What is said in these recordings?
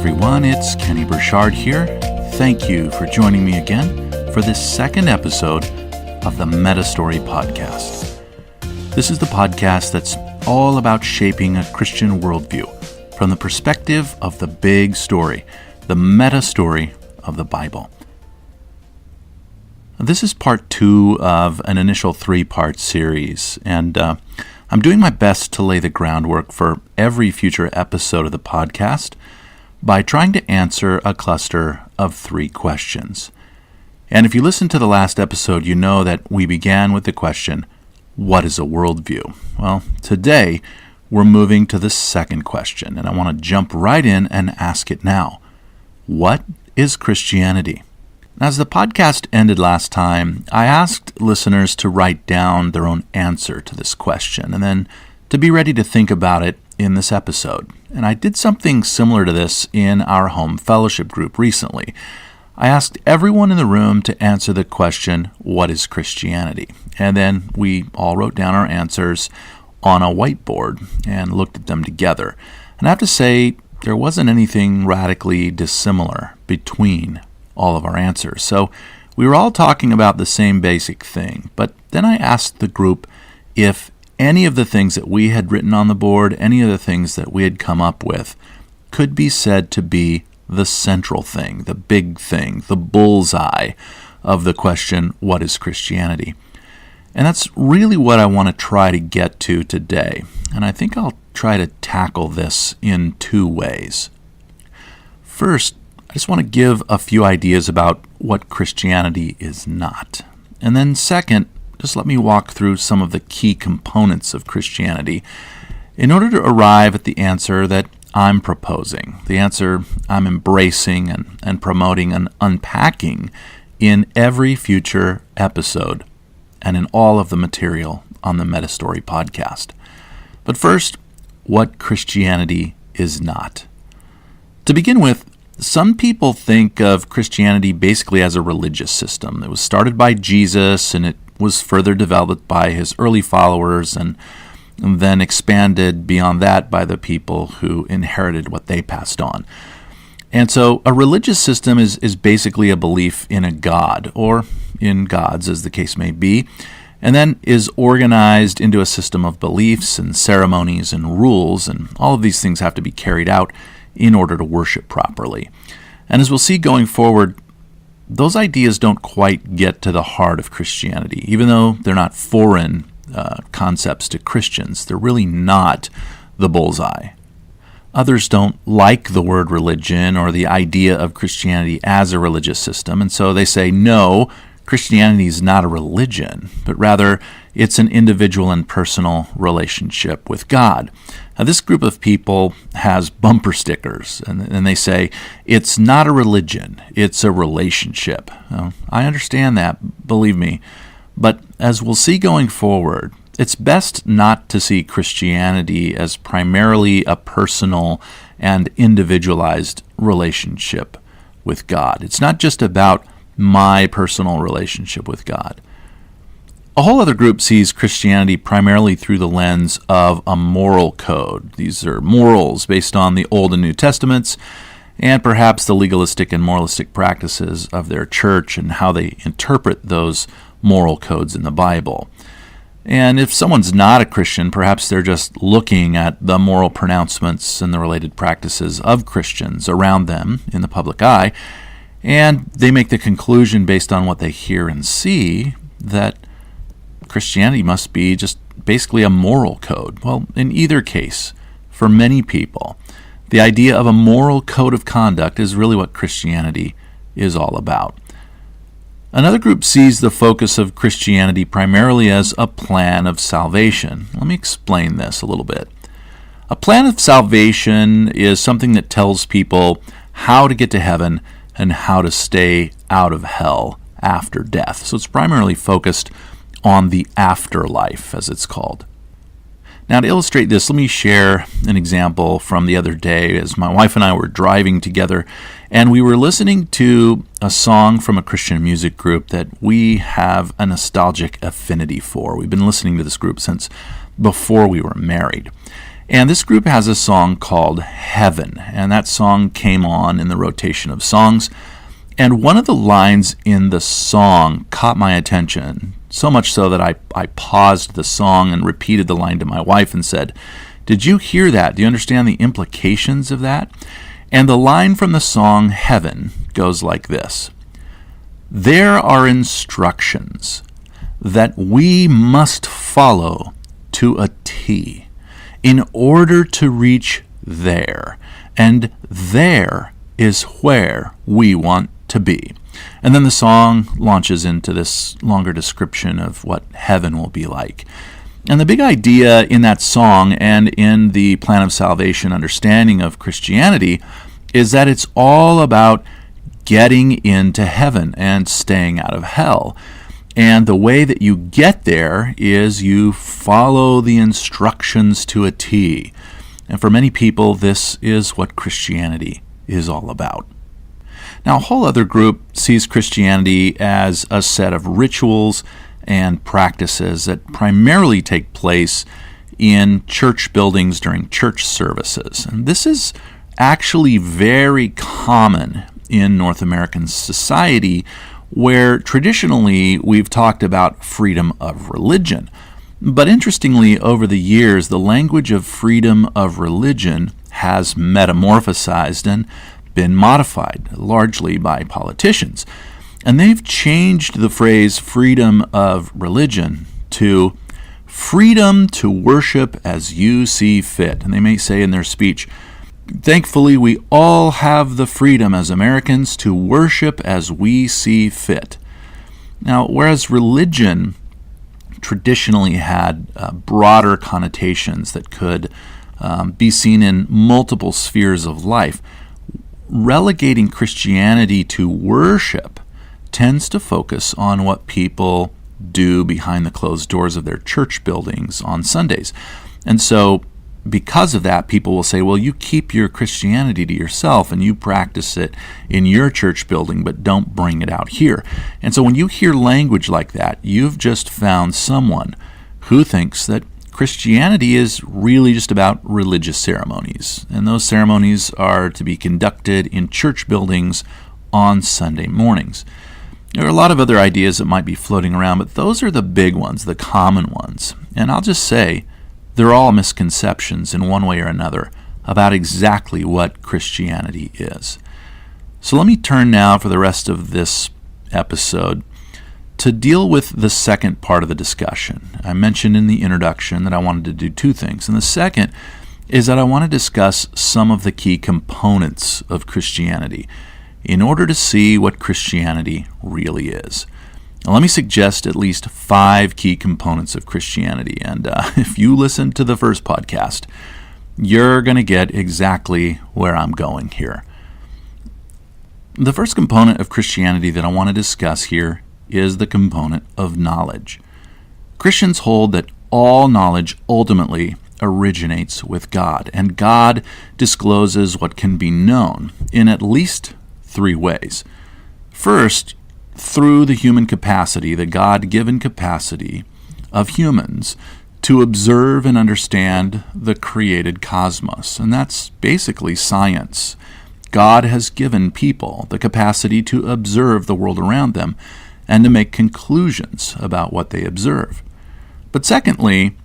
everyone, it's Kenny Burchard here. Thank you for joining me again for this second episode of the MetaStory podcast. This is the podcast that's all about shaping a Christian worldview from the perspective of the big story, the meta-story of the Bible. This is part 2 of an initial 3-part series, and I'm doing my best to lay the groundwork for every future episode of the podcast by trying to answer a cluster of 3 questions. And if you listened to the last episode, you know that we began with the question, what is a worldview? Well, today we're moving to the second question, and I want to jump right in and ask it now. What is Christianity? As the podcast ended last time, I asked listeners to write down their own answer to this question and then to be ready to think about it in this episode. And I did something similar to this in our home fellowship group recently. I asked everyone in the room to answer the question, what is Christianity? And then we all wrote down our answers on a whiteboard and looked at them together. And I have to say, there wasn't anything radically dissimilar between all of our answers. So we were all talking about the same basic thing. But then I asked the group if any of the things that we had written on the board, any of the things that we had come up with, could be said to be the central thing, the big thing, the bullseye of the question, what is Christianity? And that's really what I want to try to get to today. And I think I'll try to tackle this in 2 ways. First, I just want to give a few ideas about what Christianity is not. And then second, just let me walk through some of the key components of Christianity in order to arrive at the answer that I'm proposing, the answer I'm embracing and promoting and unpacking in every future episode and in all of the material on the MetaStory podcast. But first, what Christianity is not. To begin with, some people think of Christianity basically as a religious system. It was started by Jesus, and it was further developed by his early followers, and then expanded beyond that by the people who inherited what they passed on. And so a religious system is basically a belief in a god, or in gods as the case may be, and then is organized into a system of beliefs and ceremonies and rules, and all of these things have to be carried out in order to worship properly. And as we'll see going forward, those ideas don't quite get to the heart of Christianity. Even though they're not foreign concepts to Christians, they're really not the bullseye. Others don't like the word religion or the idea of Christianity as a religious system, and so they say, no, Christianity is not a religion, but rather it's an individual and personal relationship with God. Now, this group of people has bumper stickers, and they say, it's not a religion, it's a relationship. Now, I understand that, believe me, but as we'll see going forward, it's best not to see Christianity as primarily a personal and individualized relationship with God. It's not just about my personal relationship with God. A whole other group sees Christianity primarily through the lens of a moral code. These are morals based on the Old and New Testaments, and perhaps the legalistic and moralistic practices of their church and how they interpret those moral codes in the Bible. And if someone's not a Christian, perhaps they're just looking at the moral pronouncements and the related practices of Christians around them in the public eye, and they make the conclusion based on what they hear and see that Christianity must be just basically a moral code. Well, in either case, for many people, the idea of a moral code of conduct is really what Christianity is all about. Another group sees the focus of Christianity primarily as a plan of salvation. Let me explain this a little bit. A plan of salvation is something that tells people how to get to heaven and how to stay out of hell after death. So it's primarily focused on the afterlife, as it's called. Now, to illustrate this, let me share an example from the other day as my wife and I were driving together, and we were listening to a song from a Christian music group that we have a nostalgic affinity for. We've been listening to this group since before we were married. And this group has a song called Heaven, and that song came on in the rotation of songs. And one of the lines in the song caught my attention, so much so that I paused the song and repeated the line to my wife and said, "Did you hear that? Do you understand the implications of that?" And the line from the song Heaven goes like this: "There are instructions that we must follow to a T in order to reach there, and there is where we want to be." And then the song launches into this longer description of what heaven will be like. And the big idea in that song and in the plan of salvation understanding of Christianity is that it's all about getting into heaven and staying out of hell. And the way that you get there is you follow the instructions to a T. And for many people, this is what Christianity is all about. Now, a whole other group sees Christianity as a set of rituals and practices that primarily take place in church buildings during church services. And this is actually very common in North American society, where traditionally we've talked about freedom of religion. But interestingly, over the years, the language of freedom of religion has metamorphosized and been modified, largely by politicians. And they've changed the phrase freedom of religion to freedom to worship as you see fit. And they may say in their speech, "Thankfully, we all have the freedom as Americans to worship as we see fit." Now, whereas religion traditionally had broader connotations that could be seen in multiple spheres of life, relegating Christianity to worship tends to focus on what people do behind the closed doors of their church buildings on Sundays. And so because of that, people will say, well, you keep your Christianity to yourself and you practice it in your church building, but don't bring it out here. And so when you hear language like that, you've just found someone who thinks that Christianity is really just about religious ceremonies, and those ceremonies are to be conducted in church buildings on Sunday mornings. There are a lot of other ideas that might be floating around, but those are the big ones, the common ones. And I'll just say, they're all misconceptions in one way or another about exactly what Christianity is. So let me turn now for the rest of this episode to deal with the second part of the discussion. I mentioned in the introduction that I wanted to do two things. And the second is that I want to discuss some of the key components of Christianity in order to see what Christianity really is. Now, let me suggest at least 5 key components of Christianity. And if you listen to the first podcast, you're going to get exactly where I'm going here. The first component of Christianity that I want to discuss here is the component of knowledge. Christians hold that all knowledge ultimately originates with God, and God discloses what can be known in at least 3 ways. First, through the human capacity, the God-given capacity of humans to observe and understand the created cosmos, and that's basically science. God has given people the capacity to observe the world around them and to make conclusions about what they observe. But secondly,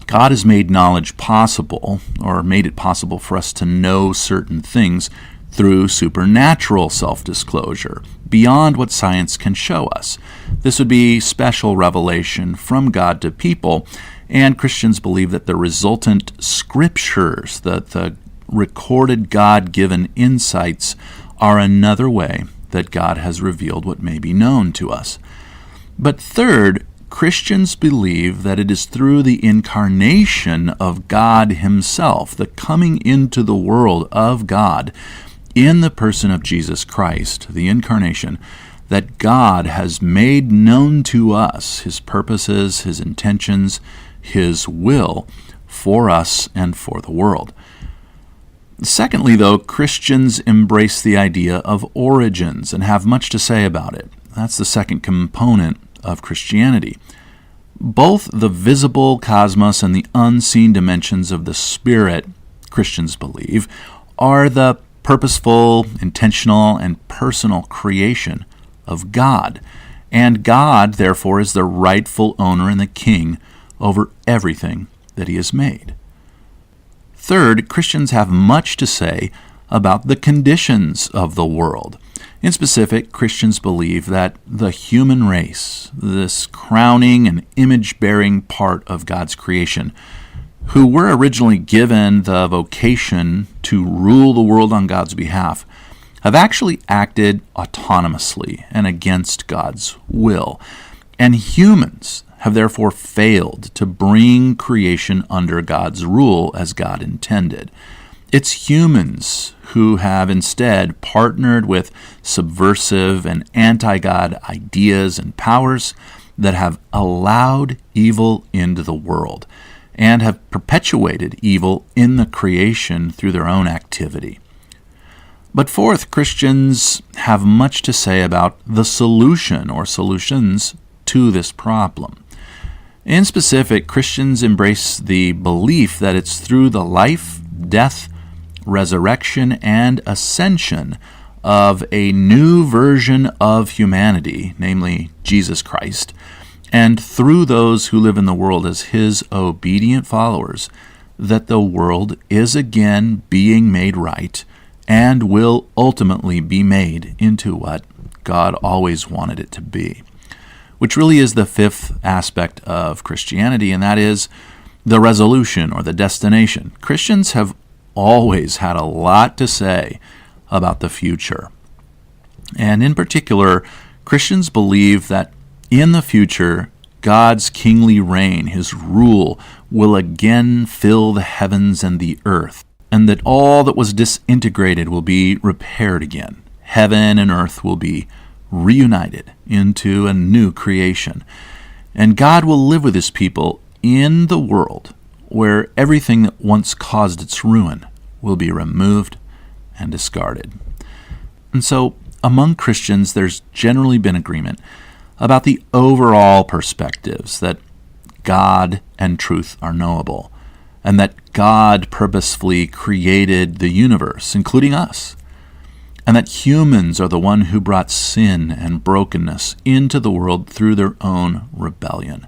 God has made knowledge possible, or made it possible for us to know certain things through supernatural self-disclosure, beyond what science can show us. This would be special revelation from God to people, and Christians believe that the resultant scriptures, the recorded God-given insights, are another way that God has revealed what may be known to us. But third, Christians believe that it is through the incarnation of God Himself, the coming into the world of God in the person of Jesus Christ, the incarnation, that God has made known to us His purposes, His intentions, His will for us and for the world. Secondly, though, Christians embrace the idea of origins and have much to say about it. That's the second component of Christianity. Both the visible cosmos and the unseen dimensions of the Spirit, Christians believe, are the purposeful, intentional, and personal creation of God. And God, therefore, is the rightful owner and the king over everything that he has made. Third, Christians have much to say about the conditions of the world. In specific, Christians believe that the human race, this crowning and image-bearing part of God's creation, who were originally given the vocation to rule the world on God's behalf, have actually acted autonomously and against God's will. And humans have therefore failed to bring creation under God's rule as God intended. It's humans who have instead partnered with subversive and anti-God ideas and powers that have allowed evil into the world and have perpetuated evil in the creation through their own activity. But fourth, Christians have much to say about the solution or solutions to this problem. In specific, Christians embrace the belief that it's through the life, death, resurrection, and ascension of a new version of humanity, namely Jesus Christ, and through those who live in the world as his obedient followers, that the world is again being made right and will ultimately be made into what God always wanted it to be. Which really is the fifth aspect of Christianity, and that is the resolution or the destination. Christians have always had a lot to say about the future. And in particular, Christians believe that in the future, God's kingly reign, his rule, will again fill the heavens and the earth, and that all that was disintegrated will be repaired again. Heaven and earth will be reunited into a new creation. And God will live with his people in the world where everything that once caused its ruin will be removed and discarded. And so, among Christians, there's generally been agreement about the overall perspectives that God and truth are knowable, and that God purposefully created the universe, including us, and that humans are the one who brought sin and brokenness into the world through their own rebellion,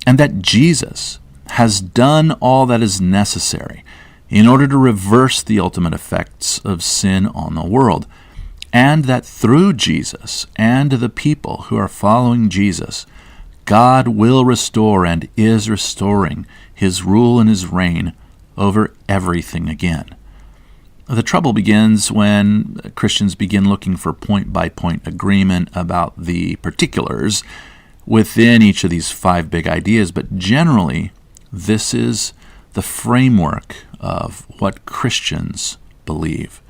and that Jesus has done all that is necessary in order to reverse the ultimate effects of sin on the world, and that through Jesus and the people who are following Jesus, God will restore and is restoring his rule and his reign over everything again. The trouble begins when Christians begin looking for point-by-point agreement about the particulars within each of these five big ideas, but generally, this is the framework of what Christians believe.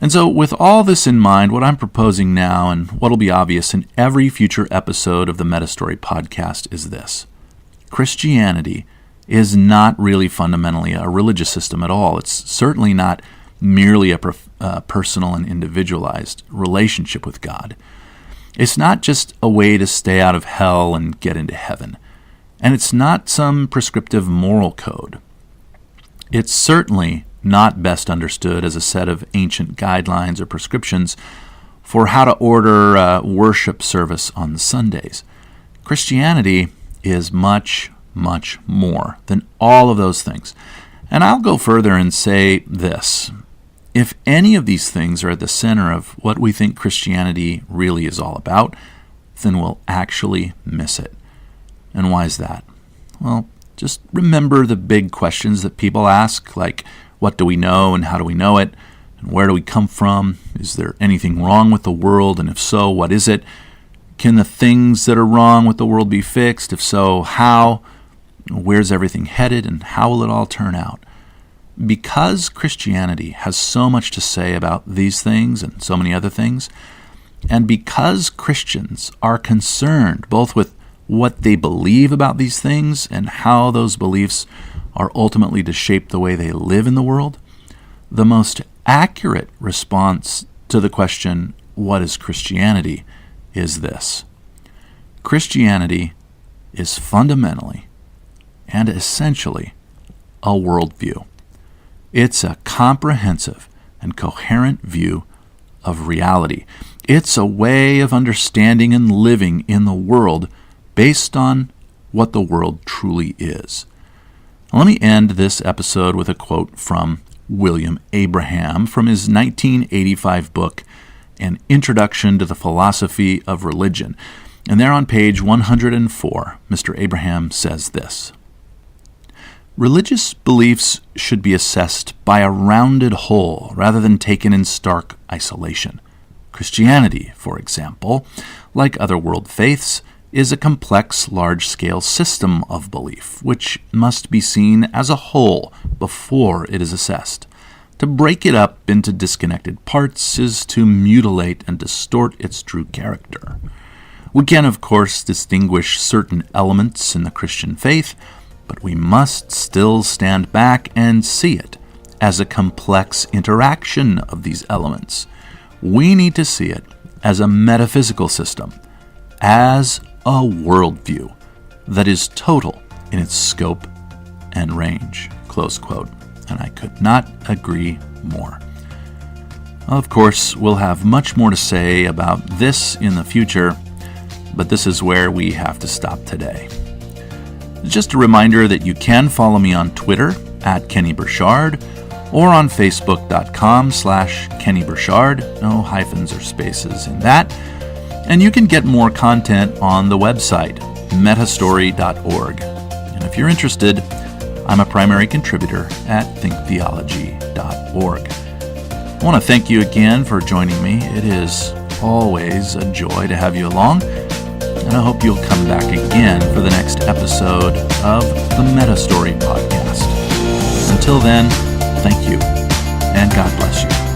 And so with all this in mind, what I'm proposing now and what will be obvious in every future episode of the MetaStory podcast is this. Christianity is not really fundamentally a religious system at all. It's certainly not merely a personal and individualized relationship with God. It's not just a way to stay out of hell and get into heaven. And it's not some prescriptive moral code. It's certainly not best understood as a set of ancient guidelines or prescriptions for how to order worship service on Sundays. Christianity is much, much more than all of those things. And I'll go further and say this. If any of these things are at the center of what we think Christianity really is all about, then we'll actually miss it. And why is that? Well, just remember the big questions that people ask, like, what do we know and how do we know it? And where do we come from? Is there anything wrong with the world? And if so, what is it? Can the things that are wrong with the world be fixed? If so, how? Where's everything headed? And how will it all turn out? Because Christianity has so much to say about these things and so many other things, and because Christians are concerned both with what they believe about these things and how those beliefs are ultimately to shape the way they live in the world, the most accurate response to the question, what is Christianity, is this. Christianity is fundamentally and essentially a worldview. It's a comprehensive and coherent view of reality. It's a way of understanding and living in the world based on what the world truly is. Now, let me end this episode with a quote from William Abraham from his 1985 book, An Introduction to the Philosophy of Religion. And there on page 104, Mr. Abraham says this: "Religious beliefs should be assessed by a rounded whole rather than taken in stark isolation. Christianity, for example, like other world faiths, is a complex, large-scale system of belief, which must be seen as a whole before it is assessed. To break it up into disconnected parts is to mutilate and distort its true character. We can, of course, distinguish certain elements in the Christian faith, but we must still stand back and see it as a complex interaction of these elements. We need to see it as a metaphysical system, as a worldview that is total in its scope and range." Close quote. And I could not agree more. Of course, we'll have much more to say about this in the future, but this is where we have to stop today. Just a reminder that you can follow me on Twitter at Kenny Burchard or on Facebook.com/Kenny Burchard. No hyphens or spaces in that. And you can get more content on the website, metastory.org. And if you're interested, I'm a primary contributor at thinktheology.org. I want to thank you again for joining me. It is always a joy to have you along, and I hope you'll come back again for the next episode of the MetaStory podcast. Until then, thank you, and God bless you.